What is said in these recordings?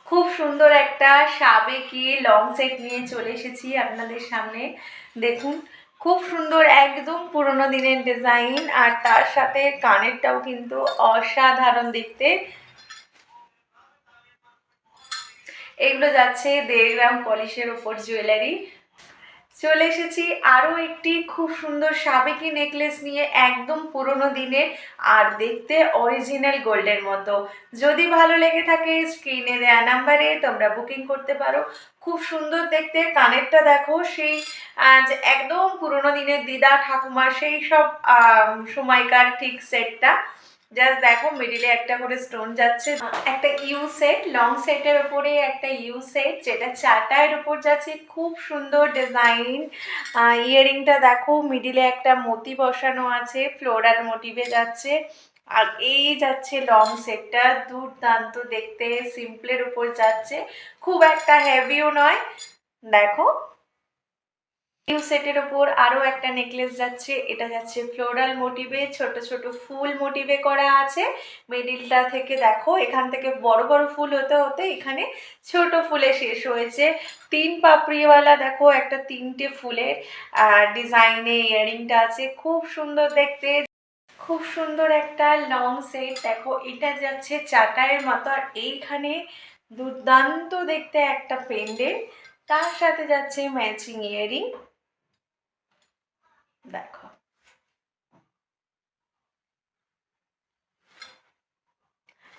খুব সুন্দর একটা সাবেকি লং সেট নিয়ে চলে এসেছি আপনাদের সামনে। দেখুন, খুব সুন্দর একদম পুরোনো দিনের ডিজাইন, আর তার সাথে কানেরটাও কিন্তু অসাধারণ দেখতে। এগুলো যাচ্ছে 1.5 গ্রাম পলিশের ওপর জুয়েলারি। চলে এসেছি আরও একটি খুব সুন্দর সাবেকি নেকলেস নিয়ে, একদম পুরোনো দিনের আর দেখতে অরিজিনাল গোল্ডের মতো। যদি ভালো লেগে থাকে স্ক্রিনে দেওয়া নাম্বারে তোমরা বুকিং করতে পারো। খুব সুন্দর দেখতে, কানেরটা দেখো সেই যে একদম পুরোনো দিনের দিদা ঠাকুমার সেই সব সময়কার ঠিক সেটটা। জাস্ট দেখো, মিডিলে একটা করে স্টোন যাচ্ছে, একটা ইউ সেট, লং সেটের উপরে একটা ইউ সেট যেটা চাটায়ের উপর যাচ্ছে। খুব সুন্দর ডিজাইন। ইয়ারিংটা দেখো, মিডিলে একটা মতি বসানো আছে, ফ্লোরাল মোটিভে যাচ্ছে। আর এই যাচ্ছে লং সেটটা, দুর্দান্ত দেখতে, সিম্পলের উপর যাচ্ছে, খুব একটা হেভিও নয়। দেখো, ইউ সেটের ওপর আরও একটা নেকলেস যাচ্ছে, এটা যাচ্ছে ফ্লোরাল মোটিভে, ছোট ছোট ফুল মোটিভে করা আছে। মিডিলটা থেকে দেখো, এখান থেকে বড় বড় ফুল হতে হতে এখানে ছোট ফুলে শেষ হয়েছে। 3 পাপড়িওয়ালা দেখো একটা 3টে ফুলের ডিজাইনে ইয়ারিংটা আছে, খুব সুন্দর দেখতে। খুব সুন্দর একটা লং সেট দেখো, এটা যাচ্ছে চাটায়ের মতো, আর এইখানে দুর্দান্ত দেখতে একটা পেন্ডেন্ট, তার সাথে যাচ্ছে ম্যাচিং ইয়ারিং। দেখো,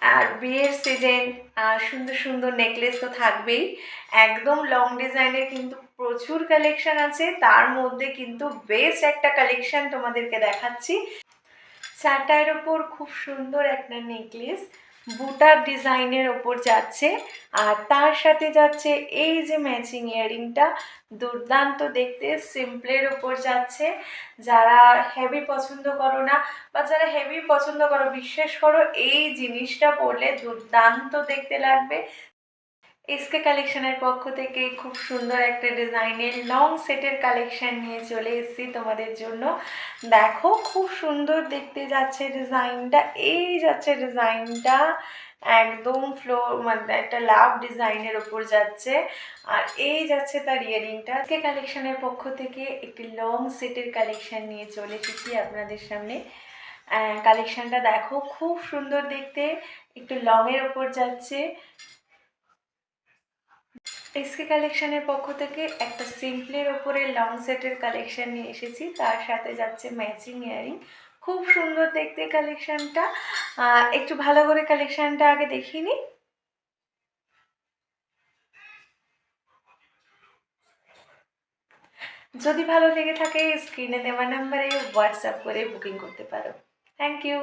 আর বিয়ের সিজন, সুন্দর সুন্দর নেকলেস তো থাকবেই। একদম লং ডিজাইনের কিন্তু প্রচুর কালেকশন আছে, তার মধ্যে কিন্তু বেস্ট একটা কালেকশন তোমাদেরকে দেখাচ্ছি। চাটায়ের ওপর খুব সুন্দর একটা নেকলেস, বুটার ডিজাইনের ওপর যাচ্ছে, আর তার সাথে যাচ্ছে এই যে ম্যাচিং ইয়ারিংটা, দুর্দান্ত দেখতে, সিম্পলের ওপর যাচ্ছে। যারা হেভি পছন্দ করো না, বা যারা হেভি পছন্দ করো, বিশ্বাস করো এই জিনিসটা পরলে দুর্দান্ত দেখতে লাগবে। এসকে কালেকশনের পক্ষ থেকে খুব সুন্দর একটা ডিজাইনের লং সেটের কালেকশন নিয়ে চলে এসেছি তোমাদের জন্য। দেখো, খুব সুন্দর দেখতে যাচ্ছে ডিজাইনটা, এই যাচ্ছে ডিজাইনটা একদম ফ্লোর মানে একটা লাভ ডিজাইনের ওপর যাচ্ছে, আর এই যাচ্ছে তার ইয়ারিংটা। এসকে কালেকশনের পক্ষ থেকে একটি লং সেটের কালেকশন নিয়ে চলে এসেছি আপনাদের সামনে। কালেকশনটা দেখো, খুব সুন্দর দেখতে, একটু লংয়ের ওপর যাচ্ছে। এসকে কালেকশনের পক্ষ থেকে একটা সিম্পলের ওপরে লং সেটের কালেকশন নিয়ে এসেছি, তার সাথে যাচ্ছে ম্যাচিং ইয়ারিং। খুব সুন্দর দেখতে কালেকশনটা। একটু ভালো করে কালেকশনটা আগে দেখিয়ে নিই। যদি ভালো লেগে থাকে স্ক্রিনে দেওয়া নাম্বারে হোয়াটসঅ্যাপ করে বুকিং করতে পারো। Thank you.